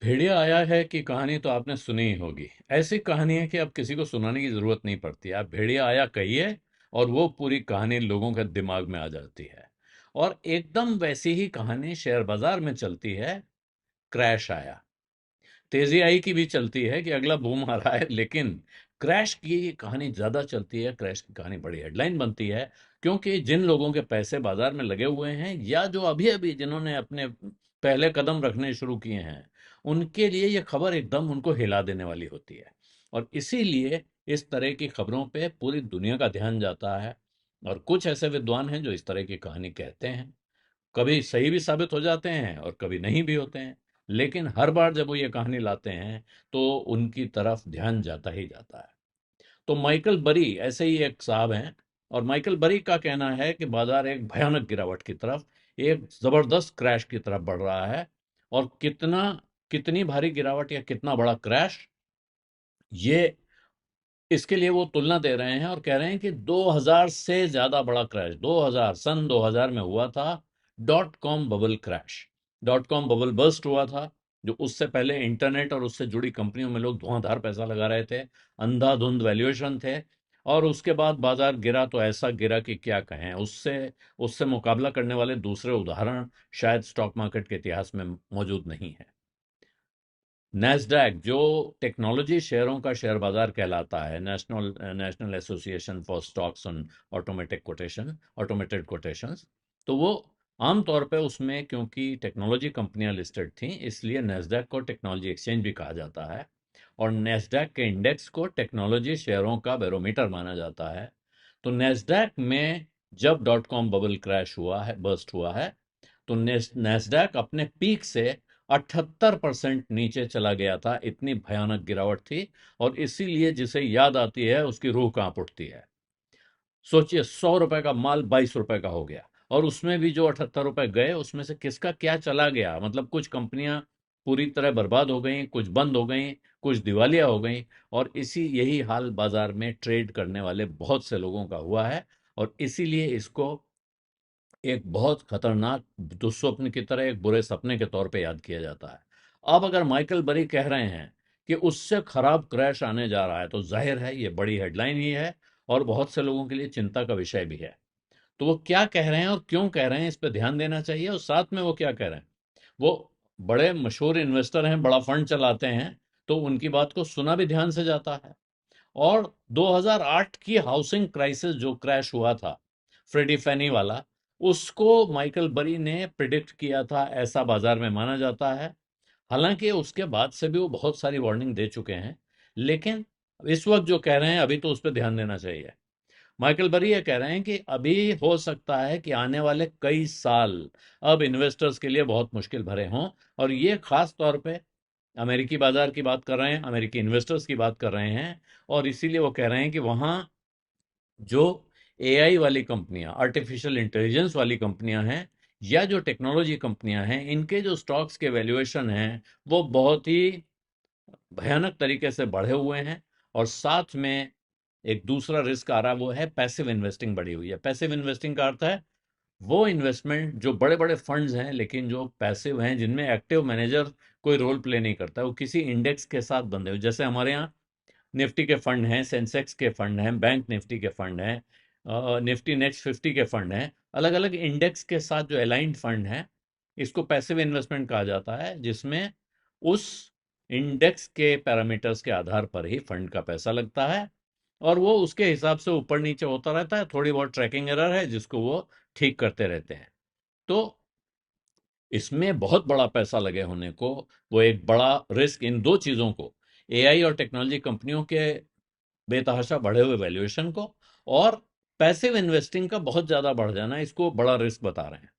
भेड़िया आया है कि कहानी तो आपने सुनी ही होगी। ऐसी कहानी है कि अब किसी को सुनाने की जरूरत नहीं पड़ती। आप भेड़िया आया कहिए और वो पूरी कहानी लोगों के दिमाग में आ जाती है। और एकदम वैसी ही कहानी शेयर बाजार में चलती है। क्रैश आया। तेजी आई की भी चलती है कि अगला बूम आ रहा है, लेकिन क्रैश की कहानी ज्यादा चलती है। क्रैश की कहानी बड़ी हेडलाइन बनती है, क्योंकि जिन लोगों के पैसे बाजार में लगे हुए हैं या जो अभी अभी जिन्होंने अपने पहले कदम रखने शुरू किए हैं, उनके लिए यह खबर एकदम उनको हिला देने वाली होती है। और इसीलिए इस तरह की खबरों पे पूरी दुनिया का ध्यान जाता है। और कुछ ऐसे विद्वान हैं जो इस तरह की कहानी कहते हैं। कभी सही भी साबित हो जाते हैं और कभी नहीं भी होते हैं। लेकिन हर बार जब वो ये कहानी लाते हैं तो उनकी तरफ ध्यान जाता ही जाता है। तो माइकल बरी ऐसे ही एक साहब हैं। और माइकल बरी का कहना है कि बाजार एक भयानक गिरावट की तरफ, एक जबरदस्त क्रैश की तरफ बढ़ रहा है। और कितनी भारी गिरावट या कितना बड़ा क्रैश, ये इसके लिए वो तुलना दे रहे हैं और कह रहे हैं कि 2000 से ज्यादा बड़ा क्रैश 2000 में हुआ था। Dot com bubble crash. Dot com bubble burst हुआ था। जो उससे पहले इंटरनेट और उससे जुड़ी कंपनियों में लोग धुआंधार पैसा लगा रहे थे। अंधाधुंध वैल्यूएशन थे। और उसके बाद बाजार गिरा तो ऐसा गिरा कि क्या कहें। उससे उससे मुकाबला करने वाले दूसरे उदाहरण शायद स्टॉक मार्केट के इतिहास में मौजूद नहीं है। नैस्डैक, जो टेक्नोलॉजी शेयरों का शेयर बाजार कहलाता है, national national association for stocks on automated quotations, तो वो आमतौर पे उसमें, क्योंकि टेक्नोलॉजी कंपनियां लिस्टेड थी, इसलिए नैस्डैक को टेक्नोलॉजी एक्सचेंज भी कहा जाता है। और नैस्डैक के इंडेक्स को टेक्नोलॉजी शेयरों का बैरोमीटर माना जाता है। तो नैस्डैक में जब डॉट कॉम बबल क्रैश हुआ है, बर्स्ट हुआ है, तो नैस्डैक अपने पीक से 78% नीचे चला गया था। इतनी भयानक गिरावट थी। और इसीलिए जिसे याद आती है उसकी रूह कांप उठती है। सोचिए, 100 रुपए का माल 22 रुपए का हो गया। और उसमें भी जो 78 रुपए गए, उसमें से किसका क्या चला गया। मतलब कुछ कंपनियां पूरी तरह बर्बाद हो गई, कुछ बंद हो गई, कुछ दिवालिया हो गई। और यही हाल बाजार में ट्रेड करने वाले बहुत से लोगों का हुआ है। और इसीलिए इसको एक बहुत खतरनाक दुस्वप्न की तरह, एक बुरे सपने के तौर पे याद किया जाता है। अब अगर माइकल बरी कह रहे हैं कि उससे खराब क्रैश आने जा रहा है, तो जाहिर है ये बड़ी हेडलाइन ही है और बहुत से लोगों के लिए चिंता का विषय भी है। तो वो क्या कह रहे हैं और क्यों कह रहे हैं, इस पर ध्यान देना चाहिए। और साथ में वो क्या कह रहे हैं, वो बड़े मशहूर इन्वेस्टर हैं, बड़ा फंड चलाते हैं, तो उनकी बात को सुना भी ध्यान से जाता है। और 2008 की हाउसिंग क्राइसिस जो क्रैश हुआ था, फ्रेडी फैनी वाला, उसको माइकल बरी ने प्रिडिक्ट किया था, ऐसा बाजार में माना जाता है। हालांकि उसके बाद से भी वो बहुत सारी वार्निंग दे चुके हैं। लेकिन इस वक्त जो कह रहे हैं, अभी तो उस पर ध्यान देना चाहिए। माइकल बरी ये कह रहे हैं कि अभी हो सकता है कि आने वाले कई साल अब इन्वेस्टर्स के लिए बहुत मुश्किल भरे हों। और ये खास तौर पे अमेरिकी बाजार की बात कर रहे हैं, अमेरिकी इन्वेस्टर्स की बात कर रहे हैं। और इसीलिए वो कह रहे हैं कि वहाँ जो एआई वाली कंपनियां, आर्टिफिशियल इंटेलिजेंस वाली कंपनियां हैं, या जो टेक्नोलॉजी कंपनियां हैं, इनके जो स्टॉक्स के वैल्यूएशन हैं, वो बहुत ही भयानक तरीके से बढ़े हुए हैं। और साथ में एक दूसरा रिस्क आ रहा है, वो है पैसिव इन्वेस्टिंग बढ़ी हुई है। पैसिव इन्वेस्टिंग का अर्थ है वो इन्वेस्टमेंट जो बड़े बड़े फंड्स हैं, लेकिन जो पैसिव हैं, जिनमें एक्टिव मैनेजर कोई रोल प्ले नहीं करता, वो किसी इंडेक्स के साथ बंधे हुए। जैसे हमारे यहाँ निफ्टी के फंड हैं, सेंसेक्स के फंड हैं, बैंक निफ्टी के फंड हैं, निफ्टी नेक्स्ट 50 के फंड हैं। अलग अलग इंडेक्स के साथ जो अलाइंड फंड हैं, इसको पैसिव इन्वेस्टमेंट कहा जाता है, जिसमें उस इंडेक्स के पैरामीटर्स के आधार पर ही फंड का पैसा लगता है। और वो उसके हिसाब से ऊपर नीचे होता रहता है। थोड़ी बहुत ट्रैकिंग एरर है जिसको वो ठीक करते रहते हैं। तो इसमें बहुत बड़ा पैसा लगे होने को, वो एक बड़ा रिस्क, इन दो चीजों को, एआई और टेक्नोलॉजी कंपनियों के बेतहाशा बढ़े हुए वैल्यूएशन को, और पैसिव इन्वेस्टिंग का बहुत ज्यादा बढ़ जाना, इसको बड़ा रिस्क बता रहे हैं।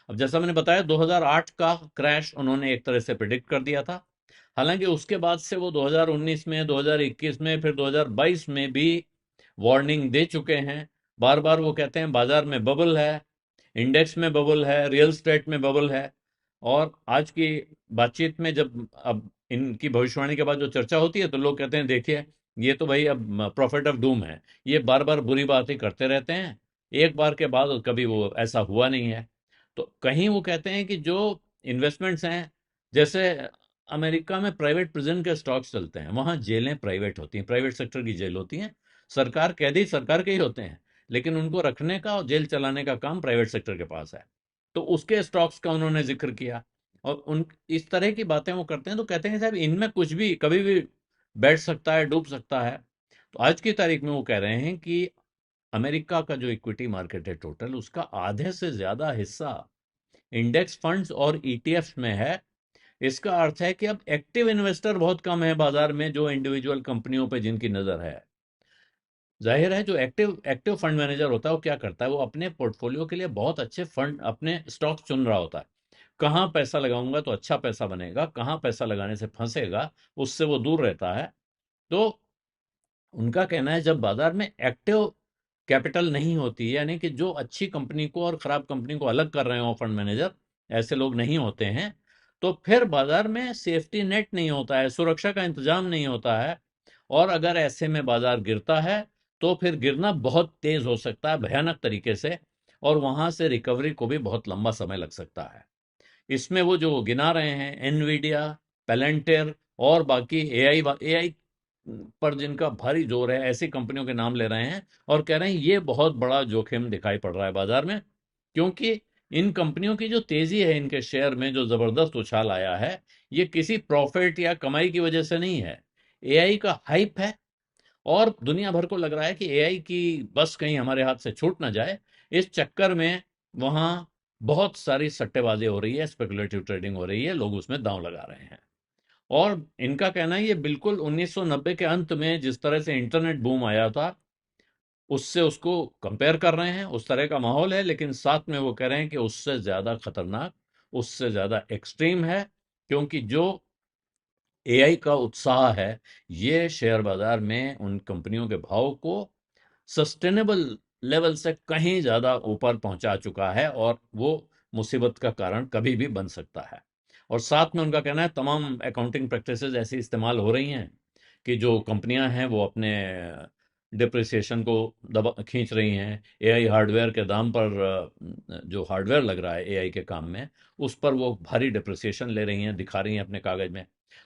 अब जैसा मैंने बताया, 2008 का क्रैश उन्होंने एक तरह से प्रिडिक्ट कर दिया था। हालांकि उसके बाद से वो 2019 में, 2021 में, फिर 2022 में भी वार्निंग दे चुके हैं। बार बार वो कहते हैं बाजार में बबल है, इंडेक्स में बबल है, रियल स्टेट में बबल है। और आज की बातचीत में जब अब इनकी भविष्यवाणी के बाद जो चर्चा होती है, तो लोग कहते हैं देखिए, ये तो भाई अब प्रॉफिट ऑफ डूम है। ये बार बार बुरी बात ही करते रहते हैं, एक बार के बाद कभी वो ऐसा हुआ नहीं है। तो कहीं वो कहते हैं कि जो इन्वेस्टमेंट्स हैं, जैसे अमेरिका में प्राइवेट प्रिजन के स्टॉक्स चलते हैं, वहां जेलें प्राइवेट होती हैं, प्राइवेट सेक्टर की जेल होती हैं। सरकार कैदी सरकार के ही होते हैं, लेकिन उनको रखने का और जेल चलाने का काम प्राइवेट सेक्टर के पास है। तो उसके स्टॉक्स का उन्होंने जिक्र किया, और उन इस तरह की बातें वो करते हैं, तो कहते हैं साहब इनमें कुछ भी कभी भी बैठ सकता है, डूब सकता है। तो आज की तारीख में वो कह रहे हैं कि अमेरिका का जो इक्विटी मार्केट है टोटल, उसका आधे से ज्यादा हिस्सा इंडेक्स फंड्स और ईटीएफ में है। इसका अर्थ है कि अब एक्टिव इन्वेस्टर बहुत कम है बाजार में, जो इंडिविजुअल कंपनियों पे जिनकी नजर है। जाहिर है जो एक्टिव एक्टिव फंड मैनेजर होता है वो क्या करता है, वो अपने पोर्टफोलियो के लिए बहुत अच्छे फंड, अपने स्टॉक चुन रहा होता है। कहाँ पैसा लगाऊंगा तो अच्छा पैसा बनेगा, कहाँ पैसा लगाने से फंसेगा उससे वो दूर रहता है। तो उनका कहना है जब बाजार में एक्टिव कैपिटल नहीं होती, यानी कि जो अच्छी कंपनी को और खराब कंपनी को अलग कर रहे हो फंड मैनेजर, ऐसे लोग नहीं होते हैं, तो फिर बाजार में सेफ्टी नेट नहीं होता है, सुरक्षा का इंतजाम नहीं होता है। और अगर ऐसे में बाजार गिरता है तो फिर गिरना बहुत तेज हो सकता है, भयानक तरीके से, और वहां से रिकवरी को भी बहुत लंबा समय लग सकता है। इसमें वो जो गिना रहे हैं, एनवीडिया, पेलेंटियर और बाकी एआई एआई पर जिनका भारी जोर है, ऐसी कंपनियों के नाम ले रहे हैं और कह रहे हैं ये बहुत बड़ा जोखिम दिखाई पड़ रहा है बाजार में, क्योंकि इन कंपनियों की जो तेजी है, इनके शेयर में जो जबरदस्त उछाल आया है, ये किसी प्रॉफिट या कमाई की वजह से नहीं है, एआई का हाइप है। और दुनिया भर को लग रहा है कि एआई की बस कहीं हमारे हाथ से छूट ना जाए, इस चक्कर में वहां बहुत सारी सट्टेबाजी हो रही है, स्पेकुलेटिव ट्रेडिंग हो रही है, लोग उसमें दांव लगा रहे हैं। और इनका कहना है ये बिल्कुल 1990 के अंत में जिस तरह से इंटरनेट बूम आया था, उससे उसको कंपेयर कर रहे हैं, उस तरह का माहौल है, लेकिन साथ में वो कह रहे हैं कि उससे ज्यादा खतरनाक, उससे ज्यादा एक्सट्रीम है, क्योंकि जो एआई का उत्साह है, ये शेयर बाजार में उन कंपनियों के भाव को सस्टेनेबल लेवल से कहीं ज्यादा ऊपर पहुंचा चुका है, और वो मुसीबत का कारण कभी भी बन सकता है। और साथ में उनका कहना है तमाम अकाउंटिंग प्रैक्टिसेस ऐसी इस्तेमाल हो रही हैं कि जो कंपनियां हैं वो अपने डिप्रिसिएशन को दबा खींच रही हैं, एआई हार्डवेयर के दाम पर, जो हार्डवेयर लग रहा है एआई के काम में, उस पर वो भारी डिप्रिसिएशन ले रही हैं, दिखा रही हैं अपने कागज में।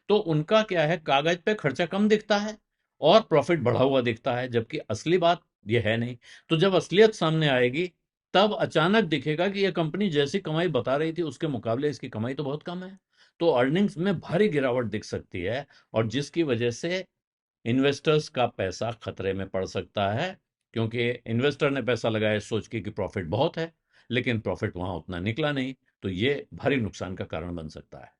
तो उनका क्या है, कागज पे खर्चा कम दिखता है और प्रॉफिट बढ़ा हुआ दिखता है, जबकि असली बात ये है नहीं। तो जब असलियत सामने आएगी तब अचानक दिखेगा कि यह कंपनी जैसी कमाई बता रही थी उसके मुकाबले इसकी कमाई तो बहुत कम है। तो अर्निंग्स में भारी गिरावट दिख सकती है, और जिसकी वजह से इन्वेस्टर्स का पैसा खतरे में पड़ सकता है, क्योंकि इन्वेस्टर ने पैसा लगाया सोच के कि प्रॉफिट बहुत है, लेकिन प्रॉफिट वहां उतना निकला नहीं, तो ये भारी नुकसान का कारण बन सकता है।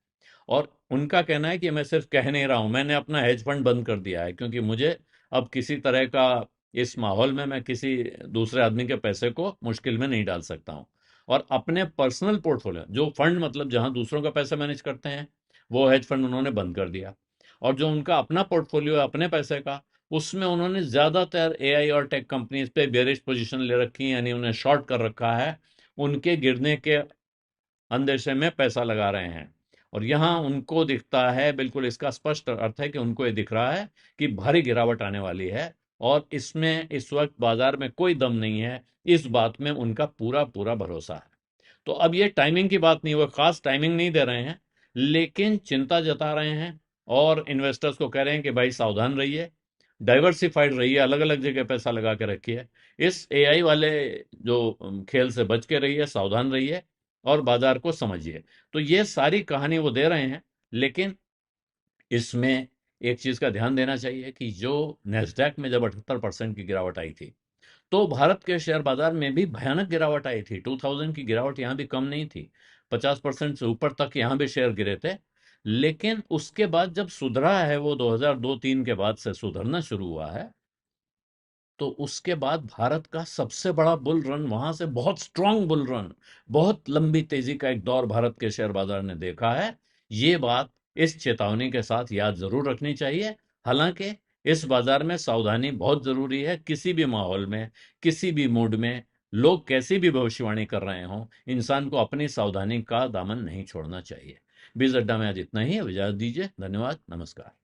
और उनका कहना है कि मैं सिर्फ कह नहीं रहा हूं, मैंने अपना हेज फंड बंद कर दिया है, क्योंकि मुझे अब किसी तरह का, इस माहौल में मैं किसी दूसरे आदमी के पैसे को मुश्किल में नहीं डाल सकता हूं। और अपने पर्सनल पोर्टफोलियो, जो फंड मतलब जहां दूसरों का पैसा मैनेज करते हैं, वो हेज फंड उन्होंने बंद कर दिया। और जो उनका अपना पोर्टफोलियो है अपने पैसे का, उसमें उन्होंने ज्यादातर एआई और टेक कंपनीज पे बेरिश पोजीशन ले रखी है, यानी उन्हें शॉर्ट कर रखा है, उनके गिरने के अंदेशे में पैसा लगा रहे हैं। और यहां उनको दिखता है, बिल्कुल इसका स्पष्ट अर्थ है कि उनको ये दिख रहा है कि भारी गिरावट आने वाली है, और इसमें इस वक्त बाजार में कोई दम नहीं है, इस बात में उनका पूरा पूरा भरोसा है। तो अब ये टाइमिंग की बात नहीं, वो खास टाइमिंग नहीं दे रहे हैं, लेकिन चिंता जता रहे हैं और इन्वेस्टर्स को कह रहे हैं कि भाई सावधान रहिए, डाइवर्सिफाइड रहिए, अलग अलग जगह पैसा लगा के रखिए, इस एआई वाले जो खेल से बच के रहिए, सावधान रहिए और बाजार को समझिए। तो ये सारी कहानी वो दे रहे हैं, लेकिन इसमें एक चीज का ध्यान देना चाहिए कि जो नेस्डैक में जब 78% की गिरावट आई थी, तो भारत के शेयर बाजार में भी भयानक गिरावट आई थी। 2000 की गिरावट यहां भी कम नहीं थी, 50% से ऊपर तक यहां भी शेयर गिरे थे। लेकिन उसके बाद जब सुधरा है, वो 2002-3 के बाद से सुधरना शुरू हुआ है, तो उसके बाद भारत का सबसे बड़ा बुल रन, वहां से बहुत स्ट्रांग बुल रन, बहुत लंबी तेजी का एक दौर भारत के शेयर बाजार ने देखा है। ये बात इस चेतावनी के साथ याद जरूर रखनी चाहिए। हालांकि इस बाजार में सावधानी बहुत जरूरी है, किसी भी माहौल में, किसी भी मूड में, लोग कैसी भी भविष्यवाणी कर रहे हों, इंसान को अपनी सावधानी का दामन नहीं छोड़ना चाहिए। बीज अड्डा में आज इतना ही, इजाजत दीजिए, धन्यवाद, नमस्कार।